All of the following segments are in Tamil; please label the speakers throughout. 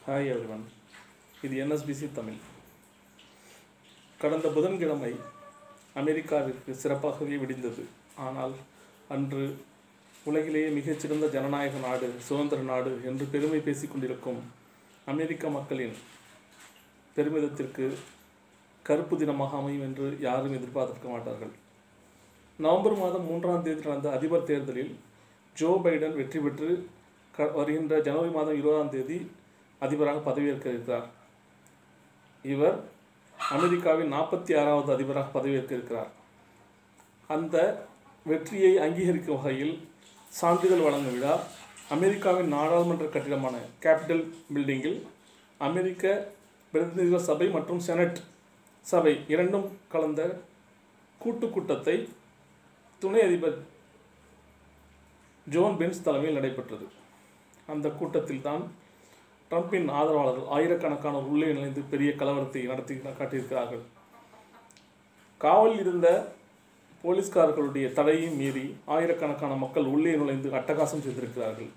Speaker 1: ஹாய் எவ்ரிவன், இது என்எஸ்பிசி தமிழ். கடந்த புதன்கிழமை அமெரிக்காவிற்கு சிறப்பாகவே விடிந்தது. ஆனால் அன்று உலகிலேயே மிகச்சிறந்த ஜனநாயக நாடு, சுதந்திர நாடு என்று பெருமை பேசிக்கொண்டிருக்கும் அமெரிக்க மக்களின் பெருமிதத்திற்கு கருப்பு தினமாக அமையும் என்று யாரும் எதிர்பார்த்திருக்க மாட்டார்கள். நவம்பர் மாதம் 3ஆம் தேதி நடந்த அதிபர் தேர்தலில் ஜோ பைடன் வெற்றி பெற்று வருகின்ற ஜனவரி மாதம் 20ஆம் தேதி அதிபராக பதவியேற்க இருக்கிறார். இவர் அமெரிக்காவின் 46வது அதிபராக பதவியேற்க இருக்கிறார். அந்த வெற்றியை அங்கீகரிக்கும் வகையில் சான்றிதழ் வழங்கும் விழா அமெரிக்காவின் நாடாளுமன்ற கட்டிடமான கேபிட்டல் பில்டிங்கில் அமெரிக்க பிரதிநிதிகள் சபை மற்றும் செனட் சபை இரண்டும் கலந்த கூட்டத்தை துணை அதிபர் ஜோன் பென்ஸ் தலைமையில் நடைபெற்றது. அந்த கூட்டத்தில் தான் ட்ரம்பின் ஆதரவாளர்கள் ஆயிரக்கணக்கானோர் உள்ளே நுழைந்து பெரிய கலவரத்தை நடத்தி காட்டியிருக்கிறார்கள். காவலில் இருந்த போலீஸ்காரர்களுடைய தடையும் மீறி ஆயிரக்கணக்கான மக்கள் உள்ளே நுழைந்து அட்டகாசம் செய்திருக்கிறார்கள்.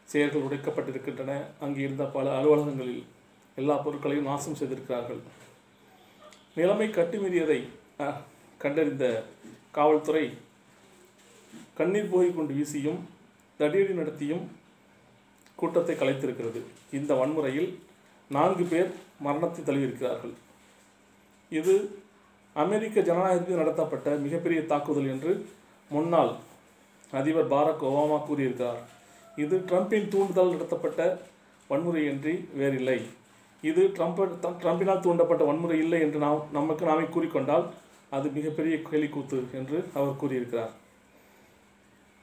Speaker 1: செயல்கள் உடைக்கப்பட்டிருக்கின்றன. அங்கே இருந்த பல அலுவலகங்களில் எல்லா பொருட்களையும் நாசம் செய்திருக்கிறார்கள். நிலைமை கட்டுமீறியதை கண்டறிந்த காவல்துறை கண்ணீர் போய் கொண்டு வீசியும் தடியடி நடத்தியும் கூட்டத்தை கலைத்திருக்கிறது. இந்த வன்முறையில் 4 பேர் மரணத்தை தழுவியிருக்கிறார்கள். இது அமெரிக்க ஜனநாயகத்தில் நடத்தப்பட்ட மிகப்பெரிய தாக்குதல் என்று முன்னாள் அதிபர் பாரக் ஒபாமா கூறியிருக்கிறார். இது ட்ரம்பின் தூண்டுதல் நடத்தப்பட்ட வன்முறை என்று வேறில்லை. இது ட்ரம்பினால் தூண்டப்பட்ட வன்முறை இல்லை என்று நாமே கூறிக்கொண்டால் அது மிகப்பெரிய கேலிக்கூத்து என்று அவர் கூறியிருக்கிறார்.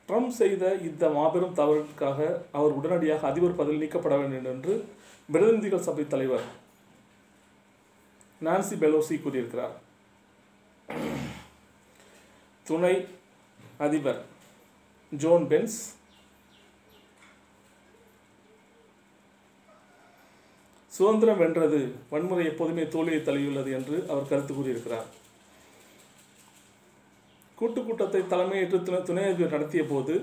Speaker 1: ட்ரம்ப் செய்த இந்த மாபெரும் தவறுக்காக அவர் உடனடியாக அதிபர் பதவியில் நீக்கப்பட வேண்டும் என்று பிரதிநிதிகள் சபை தலைவர் நான்சி பெலோசி கூறியிருக்கிறார். துணை அதிபர் ஜோன் பென்ஸ் சுதந்திரம் வென்றது, வன்முறை எப்போதுமே தோல்வியை தழுவியுள்ளது என்று அவர் கருத்து கூறியிருக்கிறார். கூட்டத்தை தலைமையேற்று துணை அதிபர் நடத்திய போது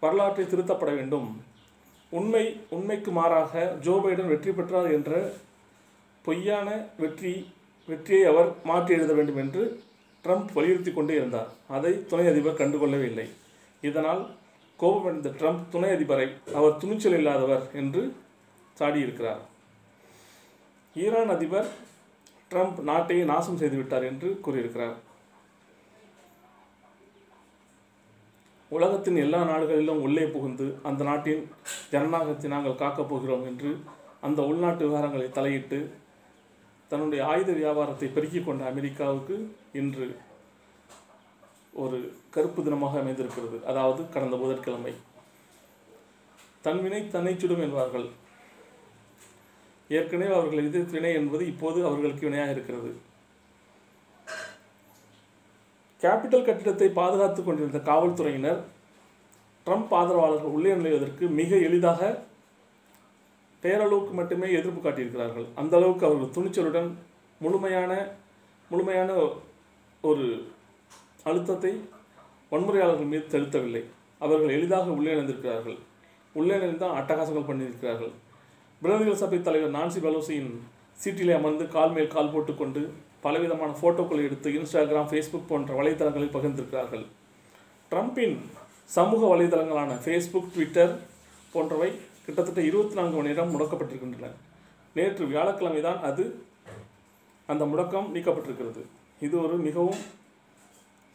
Speaker 1: வரலாற்றை திருத்தப்பட வேண்டும், உண்மைக்கு மாறாக ஜோ பைடன் வெற்றி பெற்றார் என்ற பொய்யான வெற்றியை அவர் மாற்றி எழுத வேண்டும் என்று ட்ரம்ப் வலியுறுத்தி கொண்டே இருந்தார். அதை துணை அதிபர் கண்டுகொள்ளவே இல்லை. இதனால் கோபமடைந்த ட்ரம்ப் துணை அதிபரை அவர் துணிச்சல் இல்லாதவர் என்று சாடியிருக்கிறார். ஈரான் அதிபர் ட்ரம்ப் நாட்டை நாசம் செய்துவிட்டார் என்று கூறியிருக்கிறார். உலகத்தின் எல்லா நாடுகளிலும் உள்ளே புகுந்து அந்த நாட்டின் ஜனநாயகத்தை நாங்கள் காக்கப் போகிறோம் என்று அந்த உள்நாட்டு விவகாரங்களை தலையிட்டு தன்னுடைய ஆயுத வியாபாரத்தை பெருக்கிக் கொண்ட அமெரிக்காவுக்கு இன்று ஒரு கருப்பு தினமாக அமைந்திருக்கிறது. அதாவது கடந்த புதன்கிழமை. தன்வினை தன்னை சுடும் என்பார்கள். ஏற்கனவே அவர்கள் எதிர்த்து வினை என்பது இப்போது அவர்களுக்கு வினையாக இருக்கிறது. கேபிட்டல் கட்டிடத்தை பாதுகாத்து கொண்டிருந்த காவல்துறையினர் ட்ரம்ப் ஆதரவாளர்கள் உள்ளே நுழைவதற்கு மிக எளிதாக பேரளவுக்கு மட்டுமே எதிர்ப்பு காட்டியிருக்கிறார்கள். அந்த அளவுக்கு அவர்கள் துணிச்சலுடன் முழுமையான ஒரு அழுத்தத்தை வன்முறையாளர்கள் மீது செலுத்தவில்லை. அவர்கள் எளிதாக உள்ளே நுழைந்திருக்கிறார்கள். உள்ளே நுழைந்தான் அட்டகாசங்கள் பண்ணியிருக்கிறார்கள். பிரதிநிதிகள் சபை தலைவர் நான்சி பெலோசியின் சீட்டிலே அமர்ந்து கால் மேல் கால் போட்டுக்கொண்டு பலவிதமான ஃபோட்டோக்களை எடுத்து இன்ஸ்டாகிராம், ஃபேஸ்புக் போன்ற வலைதளங்களில் பகிர்ந்திருக்கிறார்கள். ட்ரம்பின் சமூக வலைதளங்களான ஃபேஸ்புக், ட்விட்டர் போன்றவை கிட்டத்தட்ட 24 மணி நேரம் முடக்கப்பட்டிருக்கின்றன. நேற்று வியாழக்கிழமை தான் அந்த முடக்கம் நீக்கப்பட்டிருக்கிறது. இது ஒரு மிகவும்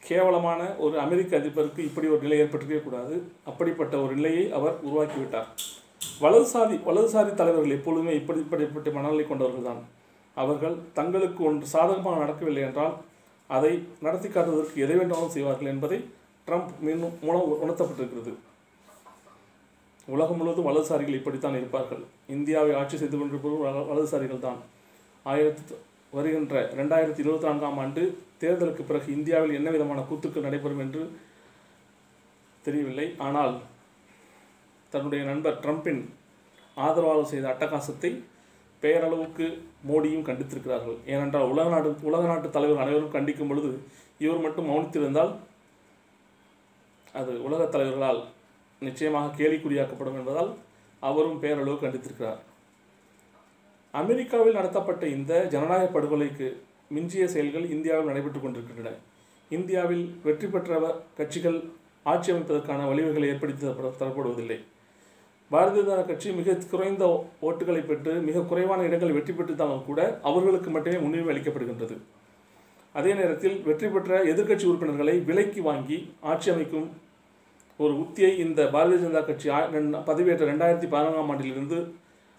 Speaker 1: கேவலமான ஒரு அமெரிக்க அதிபருக்கு இப்படி ஒரு நிலை ஏற்பட்டிருக்கவே கூடாது. அப்படிப்பட்ட ஒரு நிலையை அவர் உருவாக்கிவிட்டார். வலதுசாரி தலைவர்கள் எப்பொழுதுமே இப்படிப்பட்ட மனநிலை கொண்டவர்கள் தான். அவர்கள் தங்களுக்கு ஒன்று சாதகமாக நடக்கவில்லை என்றால் அதை நடத்தி காட்டுவதற்கு எதை வேண்டாலும் செய்வார்கள் என்பதை ட்ரம்ப் மூலம் உணர்த்தப்பட்டிருக்கிறது. உலகம் முழுவதும் வலதுசாரிகள் இப்படித்தான் இருப்பார்கள். இந்தியாவை ஆட்சி செய்து கொண்டிருப்பவர்கள் வலதுசாரிகள் தான். வருகின்ற 2024ஆம் ஆண்டு தேர்தலுக்கு பிறகு இந்தியாவில் என்ன விதமான கூத்துக்கள் நடைபெறும் என்று தெரியவில்லை. ஆனால் தன்னுடைய நண்பர் ட்ரம்பின் ஆதரவாளர் செய்த அட்டகாசத்தை பெயரளவுக்கு மோடியும் கண்டித்திருக்கிறார்கள். ஏனென்றால் உலக நாட்டு தலைவர்கள் அனைவரும் கண்டிக்கும் பொழுது இவர் மட்டும் மௌனித்திருந்தால் அது உலக தலைவர்களால் நிச்சயமாக கேலிக்குறியாக்கப்படும் என்பதால் அவரும் பேரளவு கண்டித்திருக்கிறார். அமெரிக்காவில் நடத்தப்பட்ட இந்த ஜனநாயக படுகொலைக்கு மிஞ்சிய செயல்கள் இந்தியாவில் நடைபெற்று கொண்டிருக்கின்றன. இந்தியாவில் வெற்றி பெற்ற கட்சிகள் ஆட்சி அமைப்பதற்கான வழிவகைகளை ஏற்படுத்தி தரப்படுவதில்லை. பாரதிய ஜனதா கட்சி மிக குறைந்த ஓட்டுகளை பெற்று மிக குறைவான இடங்கள் வெற்றி பெற்றிருந்தாலும் கூட அவர்களுக்கு மட்டுமே முன்னுரிமை அளிக்கப்படுகின்றது. அதே நேரத்தில் வெற்றி பெற்ற எதிர்க்கட்சி உறுப்பினர்களை விலைக்கு வாங்கி ஆட்சி அமைக்கும் ஒரு உத்தியை இந்த பாரதிய ஜனதா கட்சி பதவியேற்ற 2014ஆம் ஆண்டிலிருந்து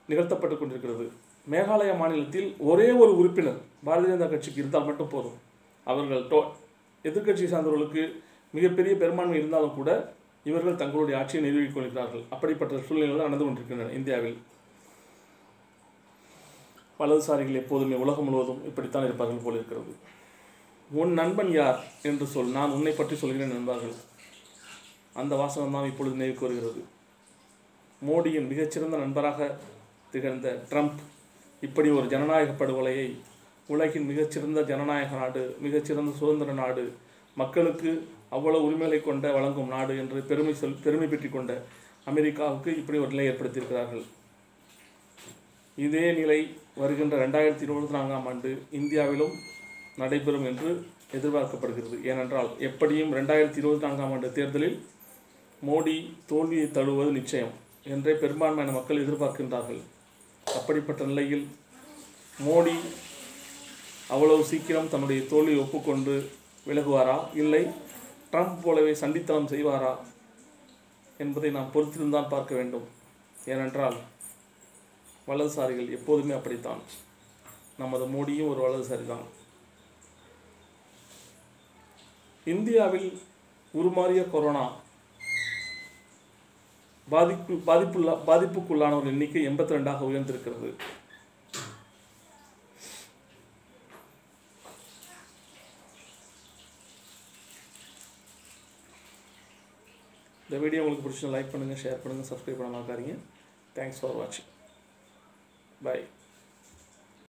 Speaker 1: நிகழ்த்தப்பட்டு கொண்டிருக்கிறது. மேகாலயா மாநிலத்தில் ஒரே ஒரு உறுப்பினர் பாரதிய ஜனதா கட்சிக்கு இருந்தால் மட்டும் போதும். அவர்கள் எதிர்க்கட்சியை சார்ந்தவர்களுக்கு மிகப்பெரிய பெரும்பான்மை இருந்தாலும் கூட இவர்கள் தங்களுடைய ஆட்சியை நிறுவிக் கொள்கிறார்கள். அப்படிப்பட்ட சூழ்நிலைகள் நடந்து கொண்டிருக்கின்றன இந்தியாவில். வலதுசாரிகள் எப்போதுமே உலகம் முழுவதும் இப்படித்தான் இருப்பார்கள் போல் இருக்கிறது. உன் நண்பன் யார் என்று சொல், நான் உன்னை பற்றி சொல்கிறேன் என்பார்கள். அந்த வாசகம் தான் இப்பொழுது நினைவுக்கு வருகிறது. மோடியின் மிகச்சிறந்த நண்பராக திகழ்ந்த ட்ரம்ப் இப்படி ஒரு ஜனநாயக படுகொலையை, உலகின் மிகச்சிறந்த ஜனநாயக நாடு, மிகச்சிறந்த சுதந்திர நாடு, மக்களுக்கு அவ்வளவு உரிமைகளை கொண்ட வழங்கும் நாடு என்று பெருமை பெற்றி கொண்ட அமெரிக்காவுக்கு இப்படி ஒரு நிலை ஏற்படுத்தியிருக்கிறார்கள். இதே நிலை வருகின்ற 2024ஆம் ஆண்டு இந்தியாவிலும் நடைபெறும் என்று எதிர்பார்க்கப்படுகிறது. ஏனென்றால் எப்படியும் 2024ஆம் ஆண்டு தேர்தலில் மோடி தோல்வியை தழுவது நிச்சயம் என்றே பெரும்பான்மையான மக்கள் எதிர்பார்க்கின்றார்கள். அப்படிப்பட்ட நிலையில் மோடி அவ்வளவு சீக்கிரம் தன்னுடைய தோல்வியை ஒப்புக்கொண்டு விலகுவாரா, இல்லை ட்ரம்ப் போலவே சண்டித்தனம் செய்வாரா என்பதை நாம் பொறுத்திருந்தான் பார்க்க வேண்டும். ஏனென்றால் வலதுசாரிகள் எப்போதுமே அப்படித்தான். நமது மோடியும் ஒரு வலதுசாரி தான். இந்தியாவில் உருமாறிய கொரோனா பாதிப்புக்குள்ளானவர் எண்ணிக்கை 82ஆக உயர்ந்திருக்கிறது. இந்த வீடியோ உங்களுக்கு பிடிச்சா லைக் பண்ணுங்கள், ஷேர் பண்ணுங்கள், சப்ஸ்கிரைப் பண்ண மறக்காதீங்க. தேங்க்ஸ் ஃபார் வாட்சிங். பை.